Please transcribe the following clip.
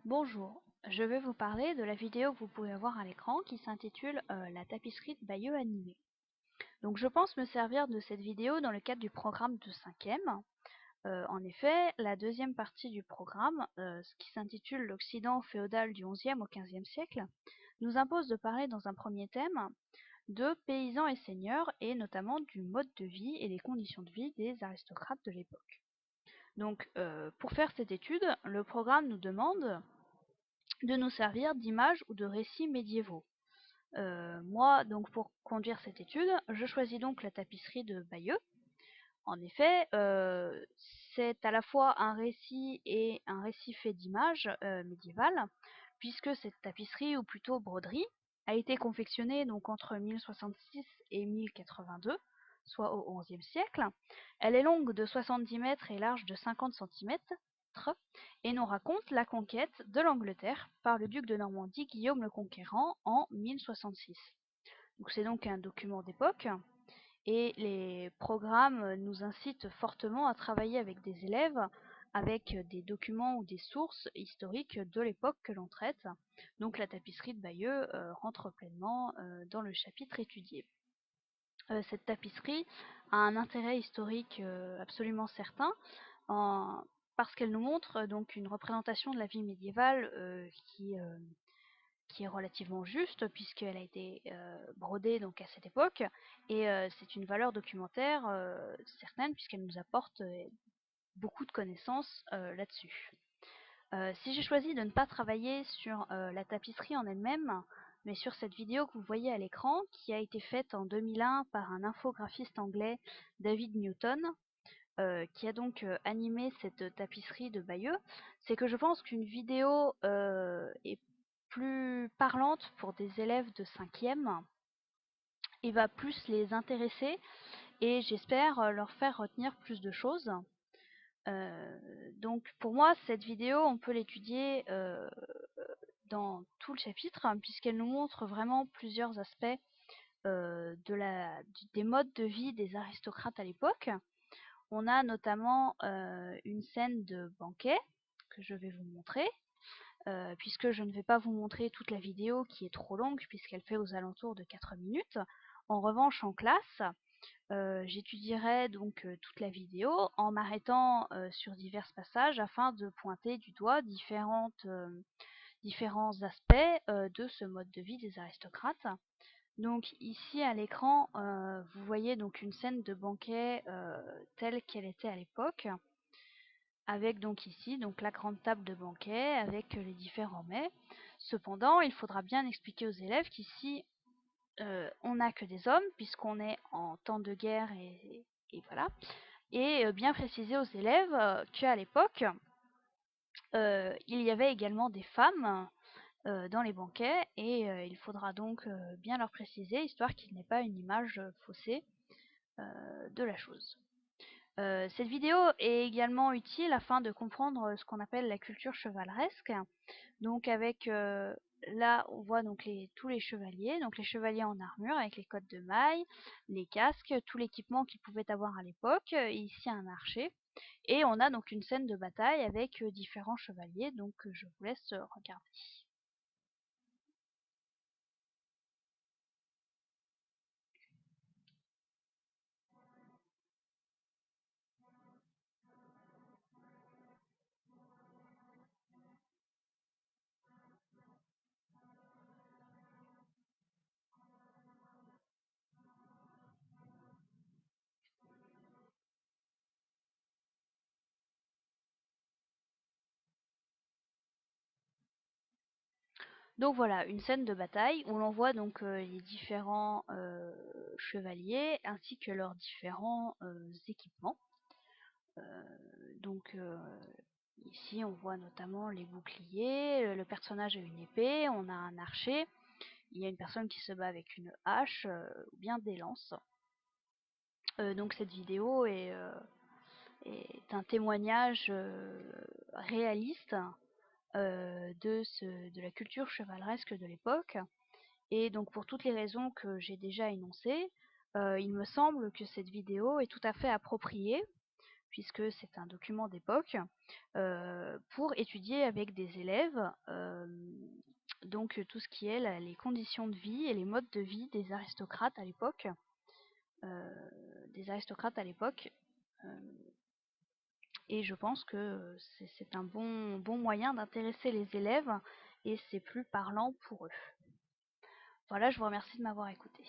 Bonjour, je vais vous parler de la vidéo que vous pouvez voir à l'écran qui s'intitule La tapisserie de Bayeux animée. Donc je pense me servir de cette vidéo dans le cadre du programme de 5e. En effet, la deuxième partie du programme, ce qui s'intitule L'Occident féodal du XIe au XVe siècle, nous impose de parler dans un premier thème de paysans et seigneurs et notamment du mode de vie et des conditions de vie des aristocrates de l'époque. Donc pour faire cette étude, le programme nous demande de nous servir d'images ou de récits médiévaux. Moi, donc pour conduire cette étude, je choisis donc la tapisserie de Bayeux. En effet, c'est à la fois un récit et un récit fait d'images médiévales, puisque cette tapisserie, ou plutôt broderie, a été confectionnée donc entre 1066 et 1082, soit au XIe siècle. Elle est longue de 70 mètres et large de 50 centimètres, et nous raconte la conquête de l'Angleterre par le duc de Normandie Guillaume le Conquérant en 1066. C'est donc un document d'époque et les programmes nous incitent fortement à travailler avec des élèves, avec des documents ou des sources historiques de l'époque que l'on traite. Donc la tapisserie de Bayeux rentre pleinement dans le chapitre étudié. Cette tapisserie a un intérêt historique absolument certain, parce qu'elle nous montre donc une représentation de la vie médiévale qui est relativement juste puisqu'elle a été brodée donc à cette époque et c'est une valeur documentaire certaine puisqu'elle nous apporte beaucoup de connaissances là-dessus. Si j'ai choisi de ne pas travailler sur la tapisserie en elle-même, mais sur cette vidéo que vous voyez à l'écran, qui a été faite en 2001 par un infographiste anglais, David Newton, qui a donc animé cette tapisserie de Bayeux, c'est que je pense qu'une vidéo est plus parlante pour des élèves de 5e et va plus les intéresser et j'espère leur faire retenir plus de choses. Donc pour moi, cette vidéo, on peut l'étudier dans tout le chapitre, puisqu'elle nous montre vraiment plusieurs aspects des modes de vie des aristocrates à l'époque. On a notamment une scène de banquet que je vais vous montrer, puisque je ne vais pas vous montrer toute la vidéo qui est trop longue puisqu'elle fait aux alentours de 4 minutes. En revanche, en classe, j'étudierai donc toute la vidéo en m'arrêtant sur divers passages afin de pointer du doigt différents aspects de ce mode de vie des aristocrates. Donc ici à l'écran, vous voyez donc une scène de banquet telle qu'elle était à l'époque, avec donc ici donc la grande table de banquet avec les différents mets. Cependant, il faudra bien expliquer aux élèves qu'ici on n'a que des hommes puisqu'on est en temps de guerre et voilà. Et bien préciser aux élèves qu'à l'époque, il y avait également des femmes dans les banquets et il faudra donc bien leur préciser, histoire qu'il n'ait pas une image faussée de la chose. Cette vidéo est également utile afin de comprendre ce qu'on appelle la culture chevaleresque. Donc avec là on voit donc tous les chevaliers, donc les chevaliers en armure avec les cottes de mailles, les casques, tout l'équipement qu'ils pouvaient avoir à l'époque, et ici un archer. Et on a donc une scène de bataille avec différents chevaliers, donc je vous laisse regarder. Donc voilà, une scène de bataille où l'on voit donc les différents chevaliers ainsi que leurs différents équipements. Donc ici on voit notamment les boucliers, le personnage a une épée, on a un archer, il y a une personne qui se bat avec une hache ou bien des lances. Donc cette vidéo est un témoignage réaliste de la culture chevaleresque de l'époque. Et donc pour toutes les raisons que j'ai déjà énoncées, il me semble que cette vidéo est tout à fait appropriée, puisque c'est un document d'époque, pour étudier avec des élèves donc tout ce qui est les conditions de vie et les modes de vie des aristocrates à l'époque. Et je pense que c'est un bon moyen d'intéresser les élèves et c'est plus parlant pour eux. Voilà, je vous remercie de m'avoir écouté.